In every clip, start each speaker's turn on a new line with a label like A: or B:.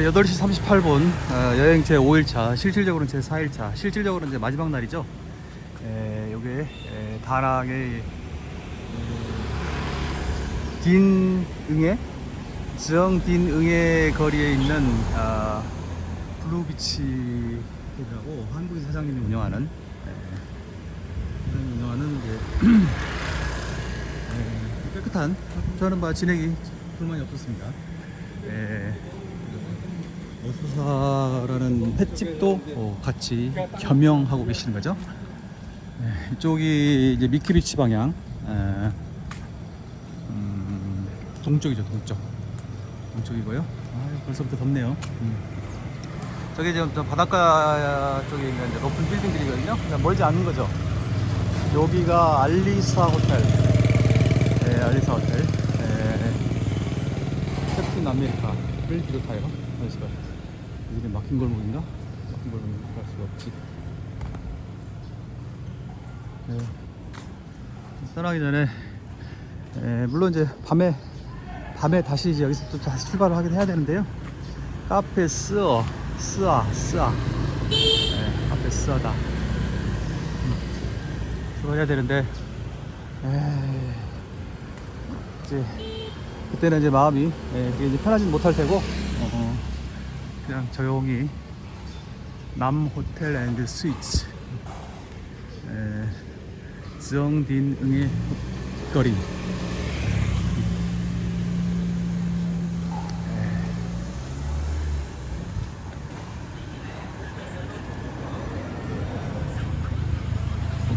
A: 8시 38분 여행 제 5일차, 실질적으로는 제 4일차, 실질적으로는 이제 마지막 날이죠. 요게 다낭의 딘응에 즈엉딘응에 거리에 있는 블루비치라고 한국인 사장님이 운영하는 이제 깨끗한, 저는 지내기 불만이 없었습니다. 어수사라는 횟집도 같이 겸용하고 계시는 거죠. 이쪽이 이제 미키비치 방향, 동쪽이죠. 동쪽이고요. 벌써부터 덥네요. 저기 지금 저 바닷가 쪽에 있는 이제 높은 빌딩들이거든요. 그냥 멀지 않은 거죠. 여기가 알리사 호텔. 알리사 호텔. 캡틴 아메리카를 비롯하여 여기는 막힌 골목인가? 막힌 골목은 갈 수가 없지. 떠나기 전에 물론 이제 밤에 다시 이제 여기서 또 다시 출발을 하긴 해야 되는데요. 카페 스아 카페 스아다 출발해야 되는데 이제 그때는 이제 마음이 그게 이제 편하진 못할 테고 그냥 조용히 남 호텔 앤드 스위츠 즈엉딘응의 거리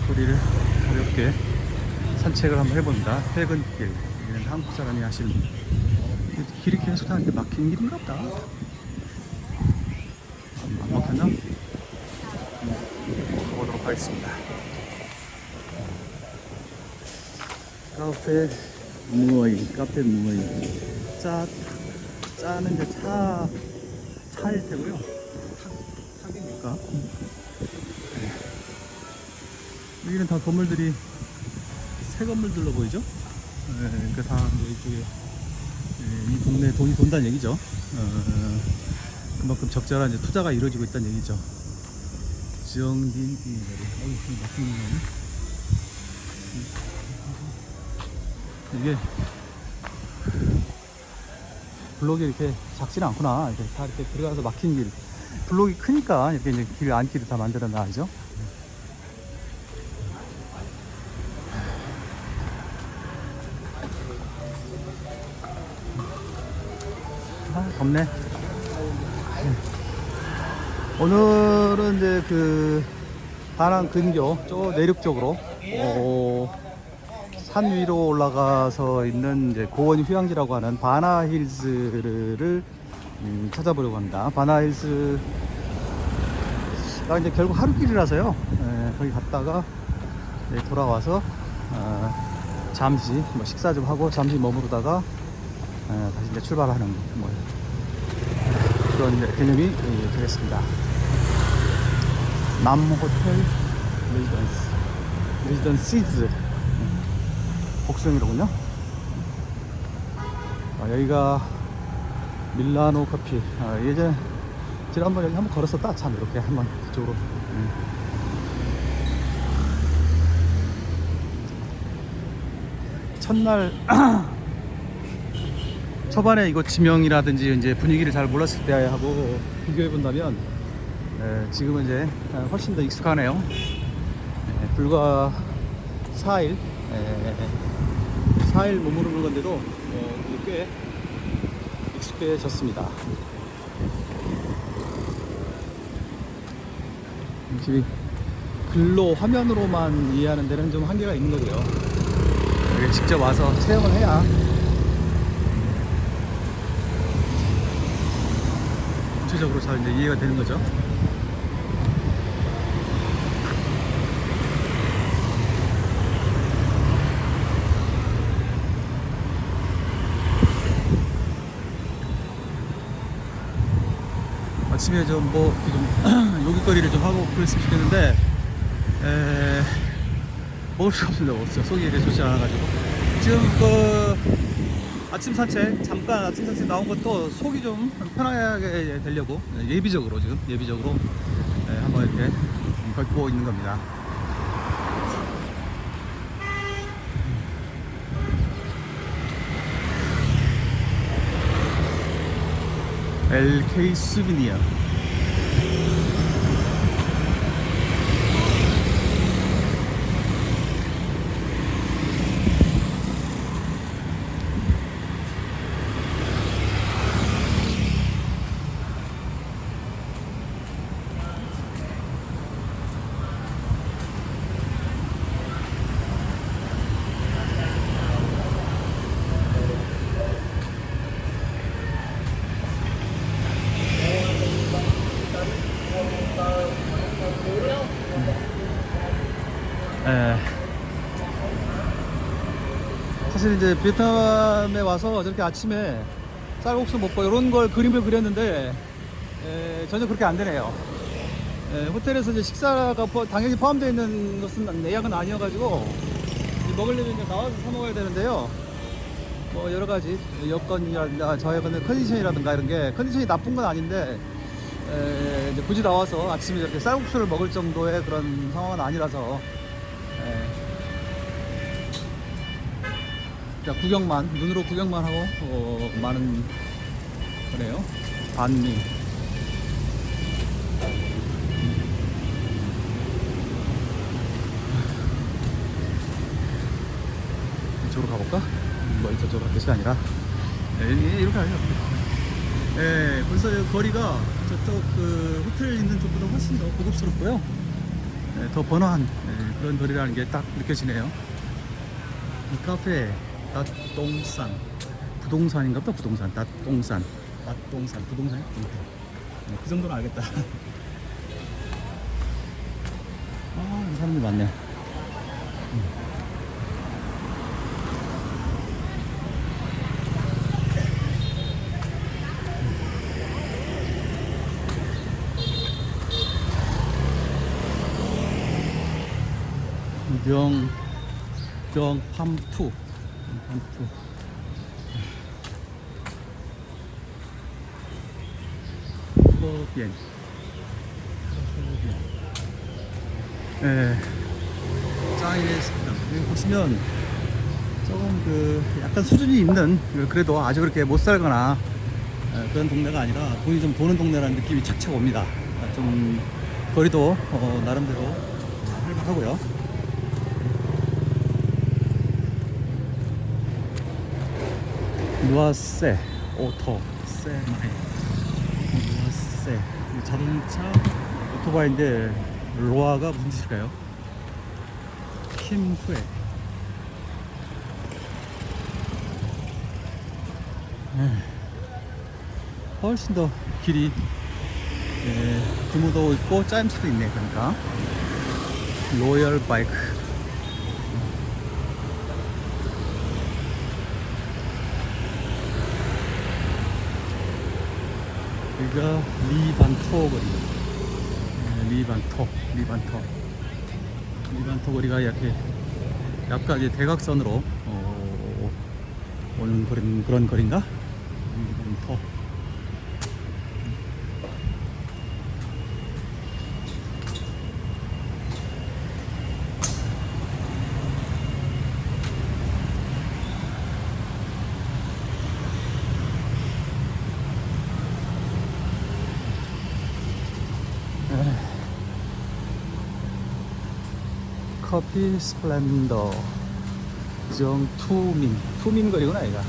A: 거리를 가볍게 산책을 한번 해봅니다. 퇴근길. 여기는 한국 사람이 하시는 길이 계속 다니는데 막힌 길인가 보다. 안 막혔나? 가보도록 하겠습니다. 카페 무어이 짜는 이제 차일 테고요. 탁입니까? 여기는 다 건물들이 새 건물들로 보이죠? 그러니까 다 이쪽에 이 동네에 돈이 돈다는 얘기죠. 그만큼 적절한 이제 투자가 이루어지고 있다는 얘기죠. 즈엉딘 이게 블록이 이렇게 작지는 않구나. 이렇게 다 이렇게 들어가서 막힌 길. 블록이 크니까 이렇게 이제 길 안길을 다 만들어 놔야죠. 덥네. 오늘은 이제 그 다낭 근교 저 내륙 쪽으로 산 위로 올라가서 있는 이제 고원 휴양지라고 하는 바나힐즈를 찾아보려고 합니다. 바나힐즈가 이제 결국 하루 길이라서요. 거기 갔다가 돌아와서 잠시 뭐 식사 좀 하고 잠시 머무르다가 다시 이제 출발하는 뭐 그런 개념이 되겠습니다. 남호텔 레지던시즈 복수형이로군요. 여기가 밀라노 커피. 예전에 지난번에 여기 한번 걸었었다. 참 이렇게 한번 그쪽으로. 첫날 초반에 이곳 지명이라든지 이제 분위기를 잘 몰랐을 때하고 비교해 본다면 지금은 이제 훨씬 더 익숙하네요. 불과 4일 머무르는 건데도 꽤 익숙해졌습니다. 확실히 글로 화면으로만 이해하는 데는 좀 한계가 있는 거고요. 직접 와서 체험을 해야 구체적으로 잘 이제 이해가 되는 거죠. 아침에 좀 요깃거리를 좀 하고 그랬으면 좋겠는데 먹을 수가 없습니다. 먹을 수가 속이 이렇게 좋지 않아가지고 지금 아침 산책, 잠깐 아침 산책 나온 것도 속이 좀 편하게 되려고 예비적으로 지금 예비적으로 한번 이렇게 걷고 있는 겁니다. LK 수비니어. 예. 사실 이제 베트남에 와서 저렇게 아침에 쌀국수 먹고 이런 걸 그림을 그렸는데 전혀 그렇게 안 되네요. 호텔에서 이제 식사가 당연히 포함되어 있는 것은 예약은 아니어가지고 먹으려면 이제 나와서 사 먹어야 되는데요. 뭐 여러 가지 여건이라든가 저의 컨디션이라든가 이런 게 컨디션이 나쁜 건 아닌데 이제 굳이 나와서 아침에 이렇게 쌀국수를 먹을 정도의 그런 상황은 아니라서 그냥 구경만 눈으로 구경만 하고 많은 그래요. 반미 이쪽으로 가볼까? 뭐 이쪽으로 갈 것이 아니라 이렇게 하죠. 벌써 거리가 저쪽 그 호텔 있는 쪽보다 훨씬 더 고급스럽고요. 더 번화한 그런 거리라는 게 딱 느껴지네요. 이 카페 닷동산 부동산인가 보다. 부동산 닷동산 부동산이 그 정도는 알겠다. 아, 사람들 많네. 팜투 허비엔. 짜이네스입니다. 여기 보시면 조금 그 약간 수준이 있는, 그래도 아주 그렇게 못 살거나 그런 동네가 아니라 돈이 좀 도는 동네라는 느낌이 착착 옵니다. 좀 거리도 나름대로 활발하고요. 누아세 오토 세마이. 누아세 자동차 오토바이인데 로아가 무슨 뜻일까요? 힘후에 훨씬 더 길이 규모도 있고 짜임새도 있네. 그러니까 로열 바이크. 여기가 리반토 거리. 리반토 거리가 이렇게 약간 이제 대각선으로 오는 그런 거리인가? 리반토. 커피 스플렌더 투민 거리구나 얘가.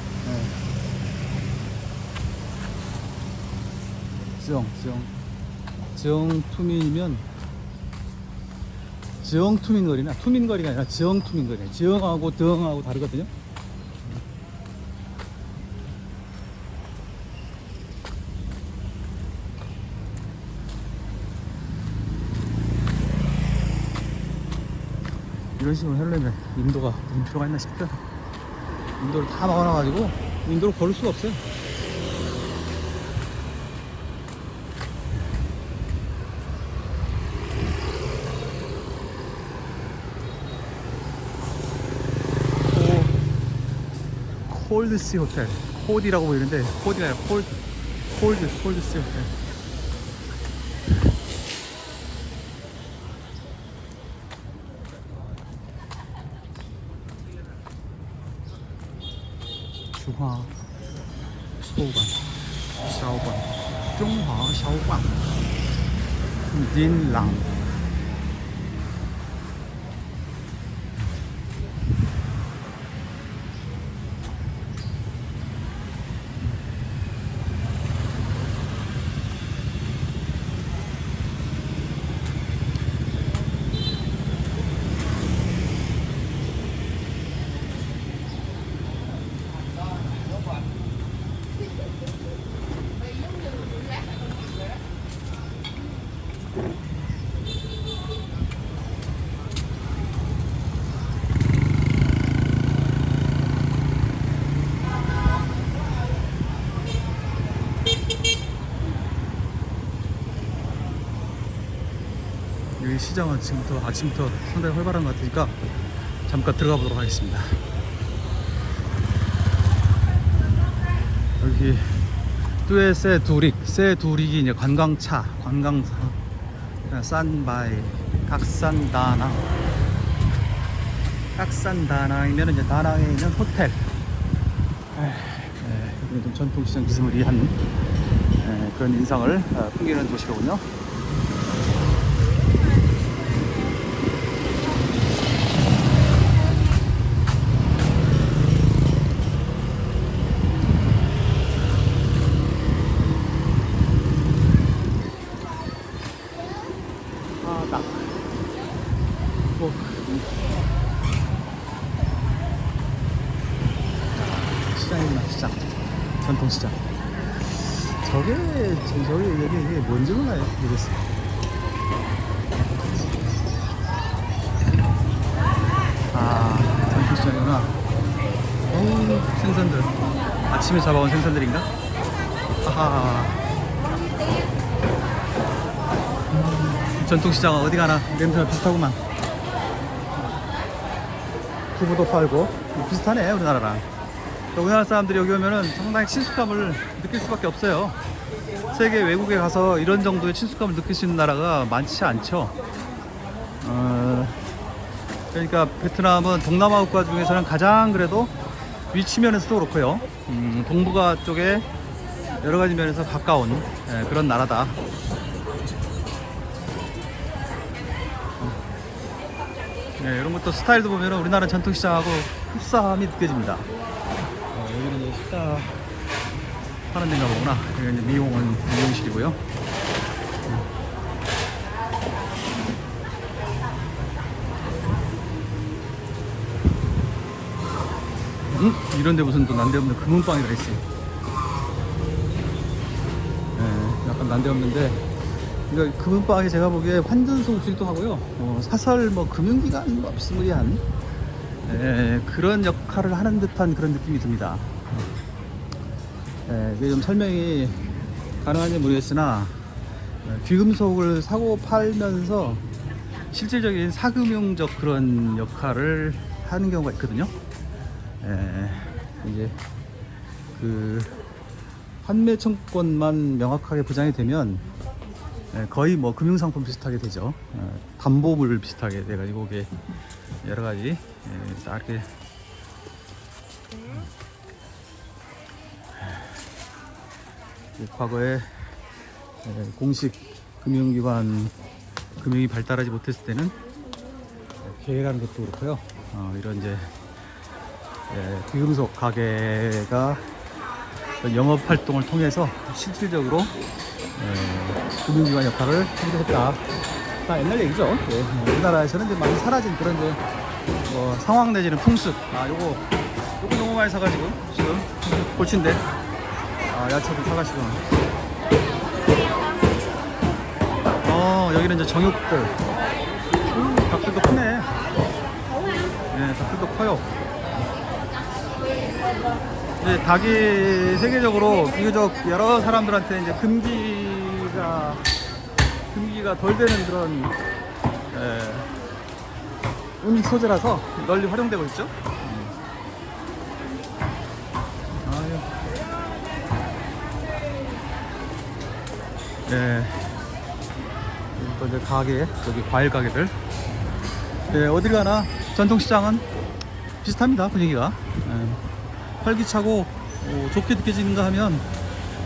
A: 투민이면 투민 거리나 투민 거리가 아니라 투민 거리. 지영하고 등하고 다르거든요. 이런 식으로 하려면 인도가 무슨 필요가 있나 싶죠. 인도를 다 막아놔가지고 인도를 걸을 수가 없어요. 콜드씨 호텔. 코디라고 보이는데 코디가 아니라 콜드씨 호텔. 중화 소관 샤오관 중화 샤오관 닌랑. 여기 시장은 지금부터 아침부터 상당히 활발한 것 같으니까 잠깐 들어가 보도록 하겠습니다. 여기 뚜에 세두릭이 이제 관광차, 산바이, 각산다낭이면 이제 다낭에 있는 호텔. 여기는 좀 전통시장 비스무리한 그런 인상을 풍기는 도시로군요. 시장이구나. 시장, 전통시장. 저게 이게 뭔지 몰라요. 모르겠어요. 전통시장이구나. 생선들. 아침에 잡아온 생선들인가? 아하. 전통시장 어디 가나 냄새가 비슷하구만. 두부도 팔고 비슷하네 우리나라랑. 우리나라 사람들이 여기 오면은 상당히 친숙감을 느낄 수밖에 없어요. 세계 외국에 가서 이런 정도의 친숙감을 느낄 수 있는 나라가 많지 않죠. 그러니까 베트남은 동남아 국가 중에서는 가장 그래도 위치 면에서도 그렇고요. 동북아 쪽에 여러 가지 면에서 가까운 그런 나라다. 이런 것도 스타일도 보면 우리나라 전통시장하고 흡사함이 느껴집니다. 여기는 이제 식사 하는 데인가 보구나. 여기 이제 미용실이고요. 이런데 무슨 또 난데없는 금은빵이 들어있어요. 약간 난데없는데. 그러니까 금은빵이 제가 보기에 환전소득도 하고요. 사설 뭐 금융기관 뭐 비스무리한 그런 역할을 하는 듯한 그런 느낌이 듭니다. 이게 좀 설명이 가능한지 모르겠으나 귀금속을 사고 팔면서 실질적인 사금융적 그런 역할을 하는 경우가 있거든요. 이제 그 환매 청구권만 명확하게 보장이 되면 거의 뭐 금융상품 비슷하게 되죠. 담보물 비슷하게 돼가지고 이게 여러 가지 이렇게 과거에 공식 금융기관 금융이 발달하지 못했을 때는 계획하는 것도 그렇고요. 이런 이제 귀금속 가게가 영업 활동을 통해서 실질적으로 금융기관 역할을 하기도 했다. 다 옛날 얘기죠. 우리나라에서는 이제 많이 사라진 그런 이제 상황 내지는 풍습. 요거 너무 많이 사가지고 지금 골치인데 야채도 사가시고. 여기는 이제 정육들. 닭들도 크네. 닭들도 커요. 이제 닭이 세계적으로 비교적 여러 사람들한테 이제 금기가 덜 되는 그런 음식 소재라서 널리 활용되고 있죠. 예. 또 이제 가게, 여기 과일 가게들. 예, 어딜 가나 전통시장은 비슷합니다, 분위기가. 예. 활기차고 좋게 느껴지는가 하면,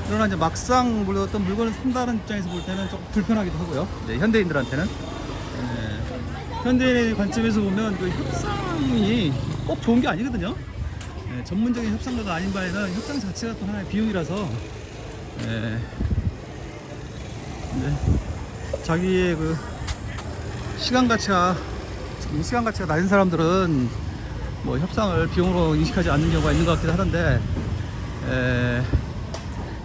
A: 그러나 이제 막상 어떤 물건을 산다는 입장에서 볼 때는 조금 불편하기도 하고요. 네, 현대인들한테는. 예. 현대인의 관점에서 보면 그 협상이 꼭 좋은 게 아니거든요. 예, 전문적인 협상가가 아닌 바에는 협상 자체가 또 하나의 비용이라서, 예. 네. 자기의 그 시간 가치가 낮은 사람들은 뭐 협상을 비용으로 인식하지 않는 경우가 있는 것 같기도 하던데,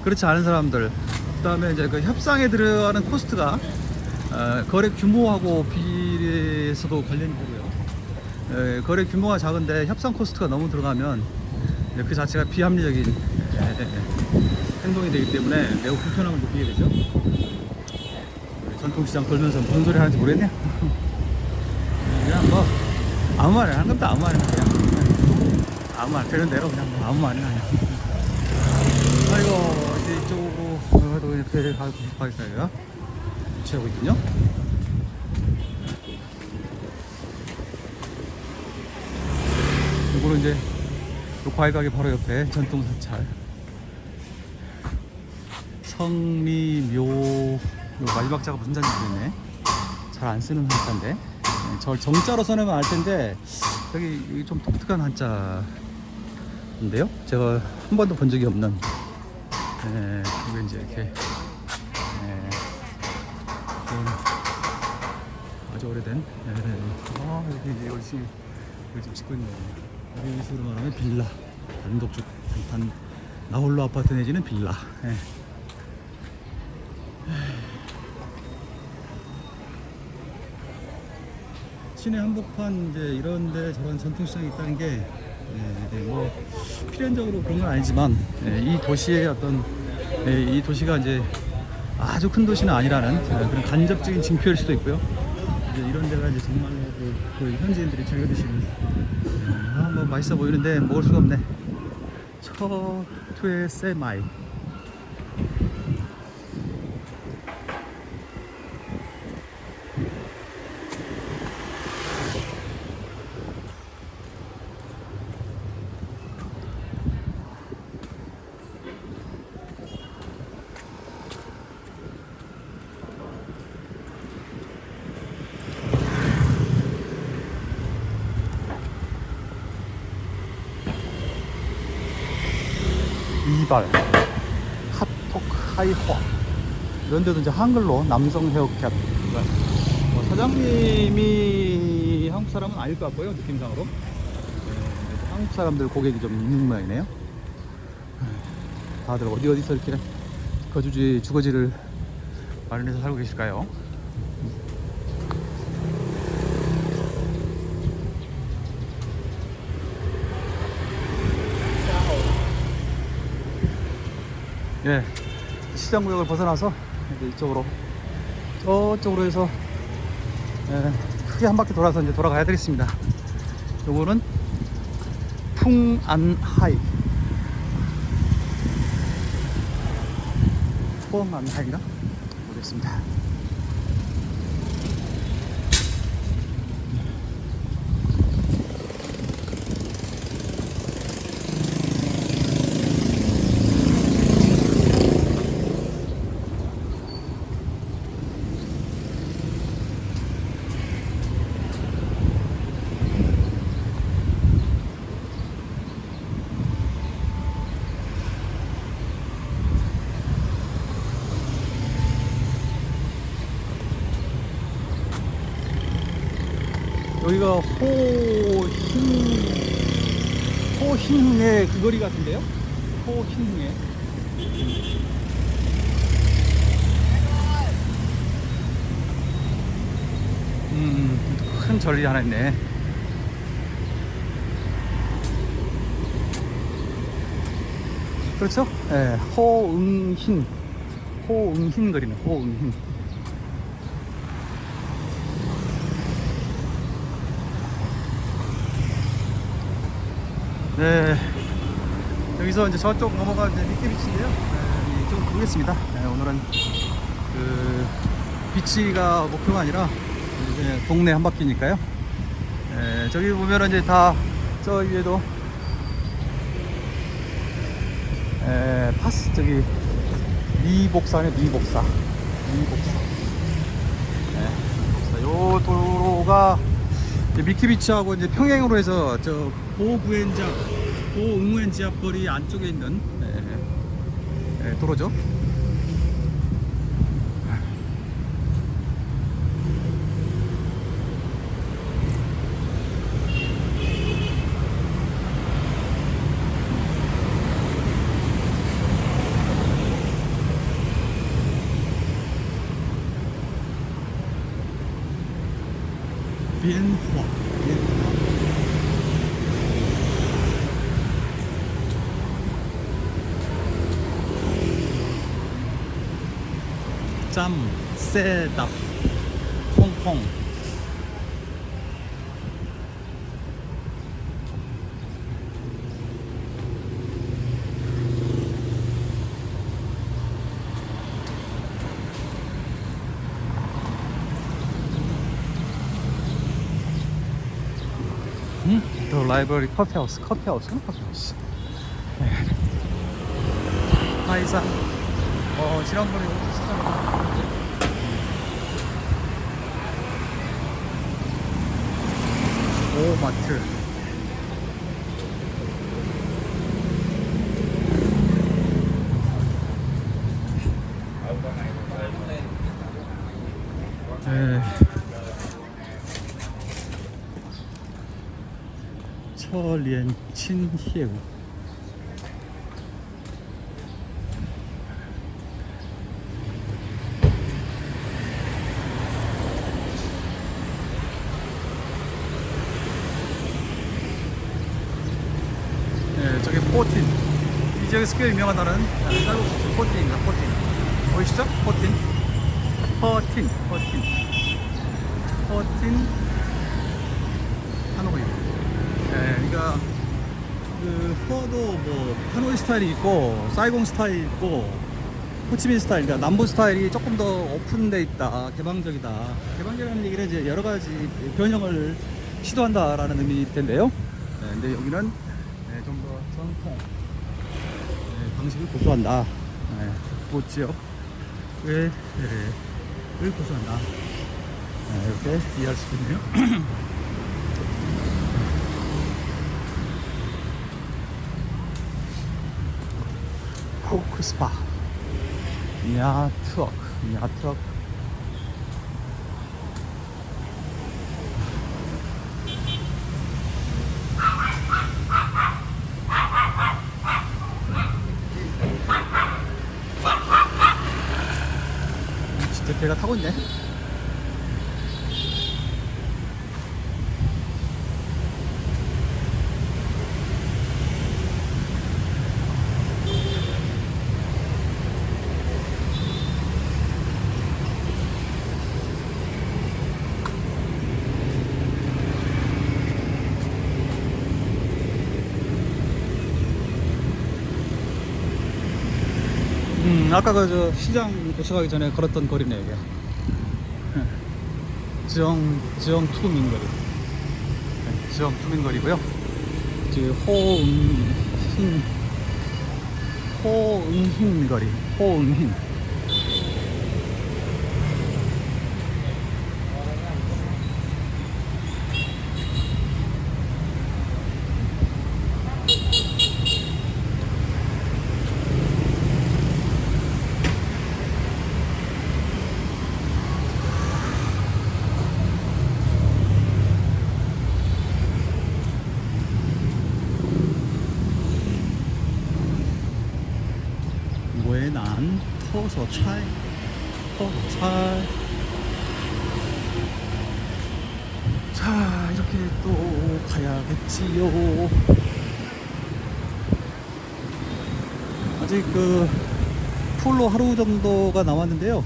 A: 그렇지 않은 사람들, 그 다음에 이제 그 협상에 들어가는 코스트가 거래 규모하고 비례해서도 관련이 되고요. 거래 규모가 작은데 협상 코스트가 너무 들어가면 그 자체가 비합리적인 행동이 되기 때문에 매우 불편함을 느끼게 되죠. 전통시장 돌면서 무슨 소리 하는지 모르겠네요. 그냥 뭐 아무 말이나 하는 겁니다. 아무 말이나 그냥 아무 말 되는 대로 그냥 아무 말이나 그냥. 아이고 이제 이쪽으로 이렇게 가겠어요. 유치하고 있군요. 이거는 이제 요 과일 가게 바로 옆에 전통 사찰 성미묘, 요 마지막 자가 무슨 자인지 모르겠네. 잘 안 쓰는 한자인데, 저 정자로 써내면 알 텐데 여기 좀 독특한 한자인데요. 제가 한 번도 본 적이 없는. 이게 이제 이렇게 아주 오래된. 여기 이제 열심히 지금 짓고 있는 거예요. 여기 식으로 말하면 빌라, 단독주, 나홀로 아파트 내지는 빌라. 시내 한복판 이제 이런데 저런 전통시장이 있다는 게 뭐 필연적으로 그런 건 아니지만, 이 도시의 어떤 이 도시가 이제 아주 큰 도시는 아니라는 그런 간접적인 징표일 수도 있고요. 이제 이런 데가 이제 정말로 그 현지인들이 즐겨 드시는 뭐 맛있어 보이는데 먹을 수가 없네. 처투의 세마이. 이발, 카톡 하이화, 이런 데도 이제 한글로 남성 헤어캡. 사장님이 한국 사람은 아닐 것 같고요, 느낌상으로. 한국 사람들 고객이 좀 있는 모양이네요. 다들 어디서 이렇게 거주지, 주거지를 마련해서 살고 계실까요? 예, 시장구역을 벗어나서 이제 이쪽으로, 저쪽으로 해서 크게 한 바퀴 돌아서 이제 돌아가야 되겠습니다. 요거는 풍안하이, 풍안하이인가? 모르겠습니다. 여기가 호흰의 그 거리 같은데요? 호흰의. 큰 절이 하나 있네. 그렇죠? 예, 호응흰 거리네. 호응흰. 네, 여기서 이제 저쪽 넘어가 이제 미끼비치인데요. 이쪽으로 가보겠습니다. 오늘은 그 비치가 목표가 아니라 이제 동네 한 바퀴니까요. 저기 보면은 이제 다 저 위에도 파스 저기 미복사네. 미복사 요 도로가 이제 미키비치하고 이제 평행으로 해서 저 보응우엔 지압거리 안쪽에 있는 도로죠. 비엔화 짬 세답 홍콩. 더 라이브러리 커피하우스. 하이산 지난번에 시작을 오마트. 처리엔 친해우. 저기 포틴. 이 지역에서 꽤 유명하다는 쌀국수 포틴입니다. 포틴 보이시죠? 포틴 하노이. 그러니까 그 포도 뭐 하노이 스타일이 있고 사이공 스타일이 있고 호치민 스타일, 그러니까 남부 스타일이 조금 더 오픈돼 있다, 개방적이다. 개방적이라는 얘기는 이제 여러 가지 변형을 시도한다라는 의미일 텐데요. 근데 여기는 좀 더 전통 방식을 고수한다. 그 지역을 고수한다. 이렇게 이해할 수 있네요. 포크스파 야트워크. 진짜 배가 타고 있네. 아까 그 저 시장 도착하기 전에 걸었던 거리네 이게. 지영 투민거리. 지영 투민거리고요. 지금 호응힌거리. 호응힌. 웨난 토서차이. 자, 이렇게 또 가야겠지요. 아직 그 풀로 하루 정도가 남았는데요.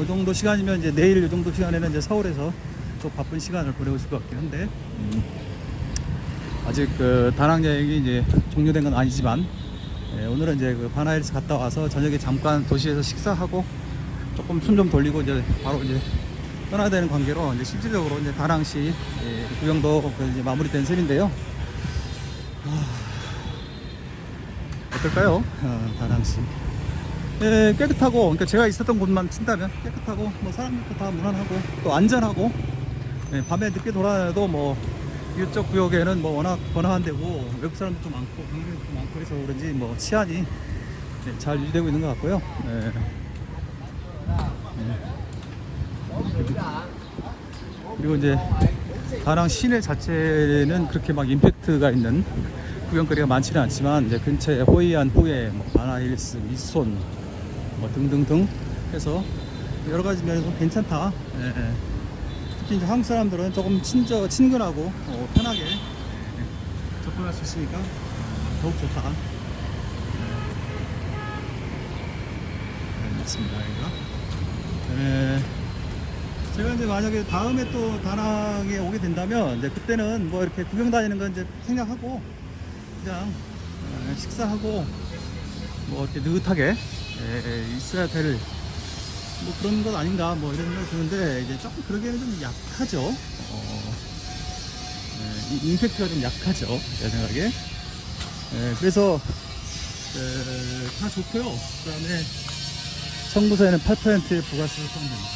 A: 이 정도 시간이면 이제 내일 이 정도 시간에는 이제 서울에서 또 바쁜 시간을 보내고 있을 것 같긴 한데, 아직 그 다낭 여행이 이제 종료된 건 아니지만 오늘은 이제 그 바나힐스 갔다 와서 저녁에 잠깐 도시에서 식사하고 조금 숨 좀 돌리고 이제 바로 이제 떠나야 되는 관계로 이제 실질적으로 이제 다낭시 구경도 이제 마무리된 셈인데요. 어떨까요? 다낭시. 깨끗하고, 그러니까 제가 있었던 곳만 친다면 깨끗하고, 뭐 사람들도 다 무난하고, 또 안전하고, 밤에 늦게 돌아다녀도 뭐 이쪽 구역에는 뭐 워낙 번화한 데고 외국 사람들도 많고 관광객도 많고 해서 그런지 뭐 치안이 잘 유지되고 있는 것 같고요. 그리고 이제 다낭 시내 자체는 그렇게 막 임팩트가 있는 구경거리가 많지는 않지만 이제 근처에 호이안, 후에, 뭐 바나힐스, 미손 뭐 등등등 해서 여러 가지 면에서 괜찮다. 특히 이제 한국 사람들은 조금 친근하고 편하게 접근할 수 있으니까 더욱 좋다. 맞습니다. 여기가. 제가 이제 만약에 다음에 또 다낭에 오게 된다면 이제 그때는 뭐 이렇게 구경 다니는 건 이제 생략하고 그냥 식사하고 뭐 이렇게 느긋하게 있어야 될 뭐 그런 것 아닌가 뭐 이런 생각이 드는데 이제 조금 그러기에는 좀 약하죠. 임팩트가 좀 약하죠. 제 생각에. 그래서 다 좋고요. 그 다음에 청구서에는 8%의 부가세를 포함됩니다.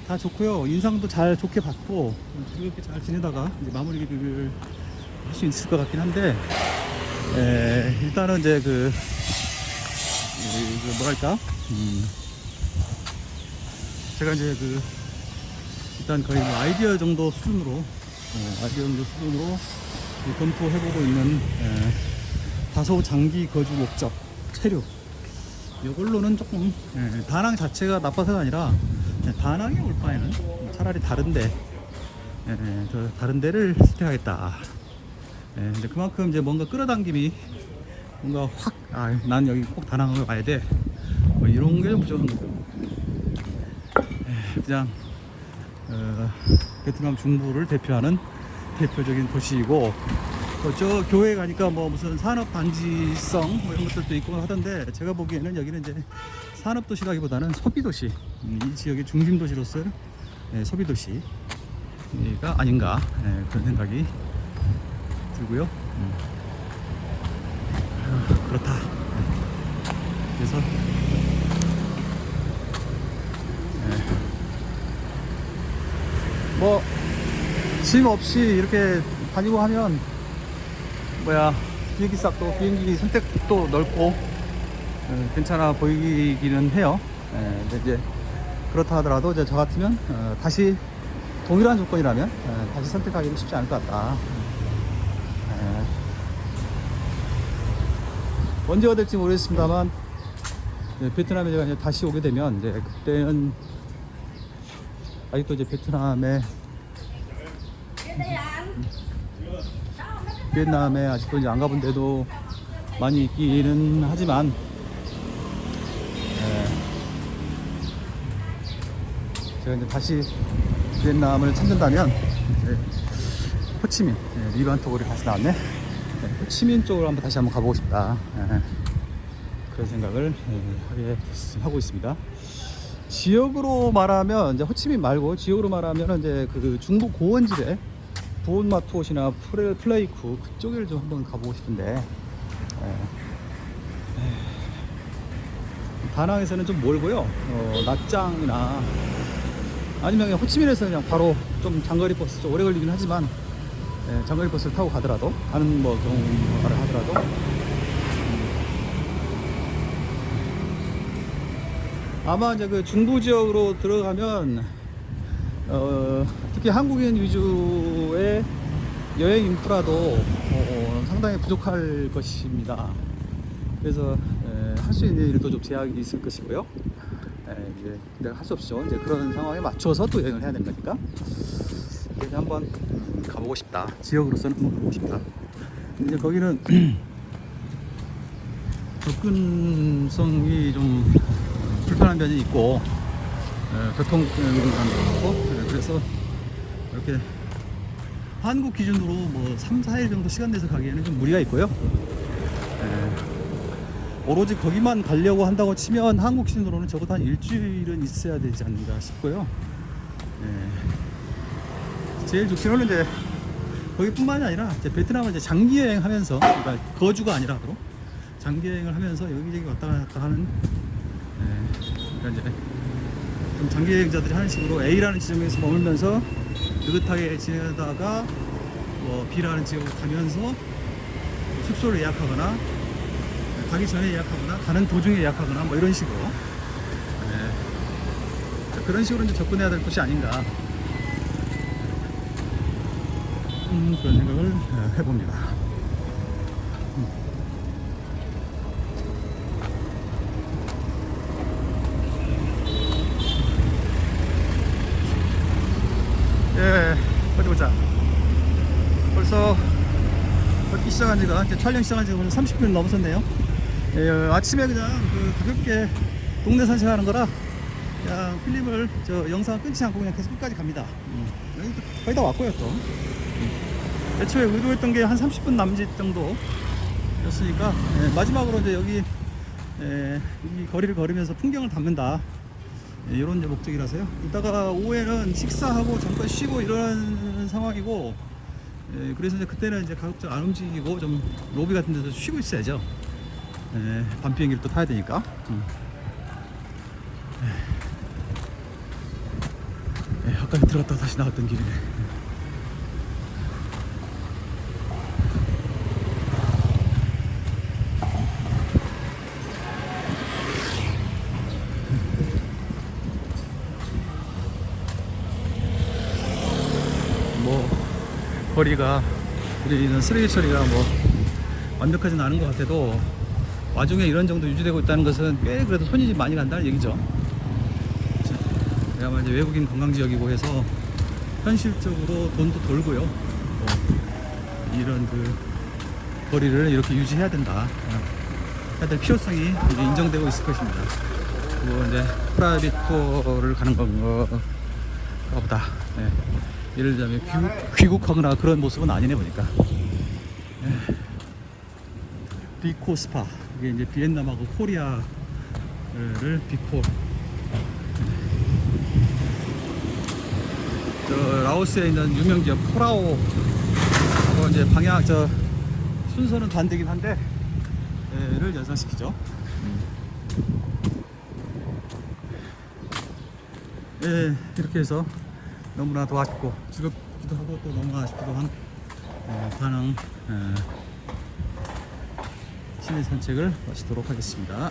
A: 다 좋고요. 인상도 잘 좋게 받고 즐겁게 잘 지내다가 이제 마무리를 할 수 있을 것 같긴 한데 일단은 이제 그 뭐랄까 제가 이제 그 일단 거의 뭐 아이디어 정도 수준으로 검토해보고 있는 다소 장기 거주 목적 체류 이걸로는 조금 다낭 자체가 나빠서가 아니라 다낭에 올 바에는 차라리 다른데 다른 데를 선택하겠다. 근데 그만큼 이제 뭔가 끌어당김이 뭔가 확 난 여기 꼭 다낭을 와야 돼 뭐 이런 게 좀 부족한 거죠. 그냥 베트남 중부를 대표하는 대표적인 도시이고 저 교회 가니까 뭐 무슨 산업 단지성 뭐 이런 것들도 있고 하던데 제가 보기에는 여기는 이제 산업 도시라기보다는 소비 도시, 이 지역의 중심 도시로서 소비 도시가 아닌가 그런 생각이 들고요. 그렇다. 그래서 뭐 짐 없이 이렇게 다니고 하면 비행기 값도 비행기 선택도 넓고 괜찮아 보이기는 해요. 근데 이제 그렇다 하더라도 이제 저 같으면 다시 동일한 조건이라면 다시 선택하기는 쉽지 않을 것 같다. 언제가 될지 모르겠습니다만 베트남에 제가 이제 다시 오게 되면 이제 그때는 아직도 이제 비엔남에 아직도 이제 안 가본 데도 많이 있기는 하지만 제가 이제 다시 비엔남을 찾는다면 호치민, 리반토고리 다시 나왔네. 호치민 쪽으로 다시 한번 가보고 싶다. 그런 생각을 하고 있습니다. 지역으로 말하면 이제 호치민 말고 지역으로 말하면 이제 그 중부 고원지대 부온마투옷이나 플레이쿠 그쪽을 좀 한번 가보고 싶은데 다낭에서는 좀 멀고요. 낙장이나 아니면 그냥 호치민에서 그냥 바로 좀 장거리 버스 좀 오래 걸리긴 하지만 장거리 버스를 타고 가더라도 가는 뭐 경우를 하더라도 아마 이제 그 중부 지역으로 들어가면 특히 한국인 위주의 여행 인프라도 상당히 부족할 것입니다. 그래서 할 수 있는 일도 좀 제약이 있을 것이고요. 이제 내가 할 수 없죠. 이제 그런 상황에 맞춰서 또 여행을 해야 되는 거니까. 그래서 한번 가보고 싶다. 지역으로서는 한번 가보고 싶다. 근데 거기는 접근성이 좀 불편한 면이 있고 교통편도 많고 그래서 이렇게 한국 기준으로 뭐 3, 4일 정도 시간 내서 가기에는 좀 무리가 있고요. 오로지 거기만 가려고 한다고 치면 한국 시즌으로는 적어도 한 일주일은 있어야 되지 않는가 싶고요. 제일 좋기로는 이제 거기뿐만이 아니라 이제 베트남을 이제 장기 여행하면서, 그러니까 거주가 아니라 앞으로 장기 여행을 하면서 여기저기 왔다 갔다 하는, 그러니까 이제 좀 장기 여행자들이 하는 식으로 A라는 지점에서 머물면서 느긋하게 지내다가 뭐 B라는 지역으로 가면서 숙소를 예약하거나 가기 전에 예약하거나 가는 도중에 예약하거나 뭐 이런 식으로, 그런 식으로 이제 접근해야 될 것이 아닌가, 그런 생각을 해봅니다. 어디 보자. 벌써 걷기 시작한 지가, 이제 촬영 시작한 지가 30분 넘었었네요. 아침에 그냥 가볍게 동네 산책하는 거라 그냥 필름을, 영상을 끊지 않고 그냥 계속 끝까지 갑니다. 여기 거의 다 왔고요. 또 애초에 의도했던 게 한 30분 남짓 정도 였으니까, 마지막으로 이제 여기 이 거리를 걸으면서 풍경을 담는다, 이런 이제 목적이라서요. 이따가 오후에는 식사하고 잠깐 쉬고 이런 상황이고, 그래서 이제 그때는 이제 가급적 안 움직이고 좀 로비 같은 데서 쉬고 있어야죠. 밤 비행기를 또 타야 되니까. 아까 들어갔다가 다시 나왔던 길이네. 뭐 거리가, 우리는 쓰레기 처리가 뭐 완벽하지는 않은 것 같아도 와중에 이런 정도 유지되고 있다는 것은 꽤 그래도 손이 많이 간다는 얘기죠. 그야말로 이제 외국인 관광지역이고 해서 현실적으로 돈도 돌고요. 이런 거리를 이렇게 유지해야 된다, 해야 될 필요성이 이제 인정되고 있을 것입니다. 그리고 이제 프라이빗 투어를 가는 건가 보다. 예를 들자면 귀국하거나 그런 모습은 아니네 보니까. 비코 스파, 이게 이제 비엔남하고 코리아를 비코, 라오스에 있는 유명 지역 코라오 하고 이제 방향, 순서는 반대긴 한데 를 연상시키죠. 이렇게 해서 너무나도 아쉽고 즐겁기도 하고 또 너무 아쉽기도 한 다낭 시내 산책을 마치도록 하겠습니다.